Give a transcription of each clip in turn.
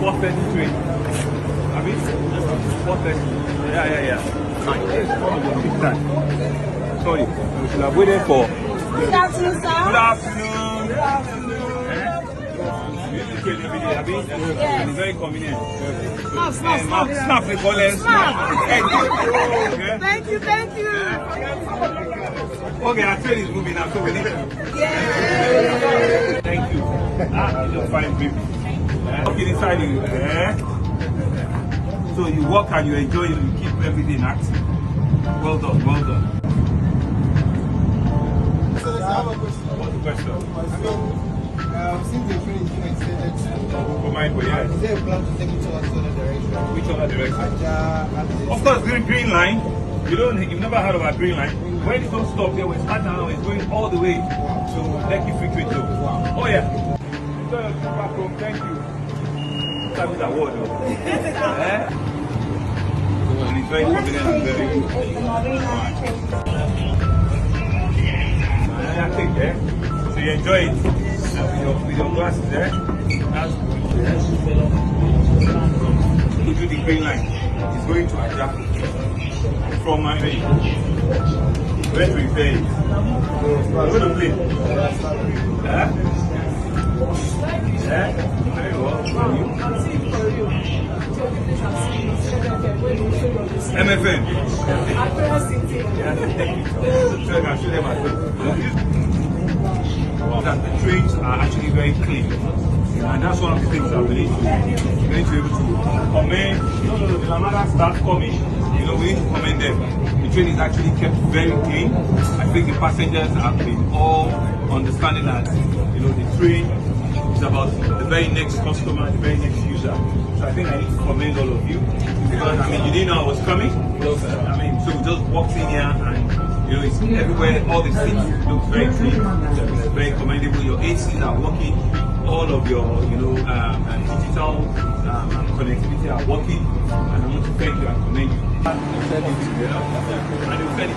4:30 train. I mean, 4:30. Yeah. Sorry, we should have waited for. Good afternoon, sir. Good afternoon. Good afternoon. It's very convenient. Snap, we call it snap. Thank you. Okay, our train is moving now, so we need to. Yeah. Thank you. You just find people. Okay, inside you. So you work and you enjoy it, you keep everything active. Well done. So I have a question. What's the question? Since the train is being extended to Yes. is there a plan to take it to another direction? Which other direction? And Of course, green line. You've never heard about green line. When it don't stop there, we start now, it's going all the way to Lekki Free Trade Zone. Oh yeah. Enjoy your trip back home. Thank you. Service award. And it's very convenient and very good. Take care. So you enjoy it with your glasses there. That's good. To do the green line. It's going to Aja from my way. Where to repair it? Where to play? Very well. MFN. So I can show them as well. That the trains are actually very clean. And that's one of the things I believe we need to be able to commend. The Lamada staff coming, we need to commend them. The train is actually kept very clean. I think the passengers have been all understanding that, the train is about the very next customer, the very next user. So I think I need to commend all of you. Because, you didn't know I was coming. So we just walked in here and, it's everywhere, all the seats look very clean. It's very commendable. Your ACs are working. All of your, digital connectivity are working, and I want to thank you and commend you. And you said it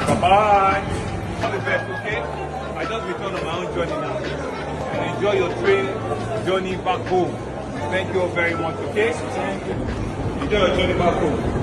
bye-bye. All the best, okay? I just returned on my own journey now. And enjoy your train journey back home. Thank you all very much, okay? Enjoy your journey back home.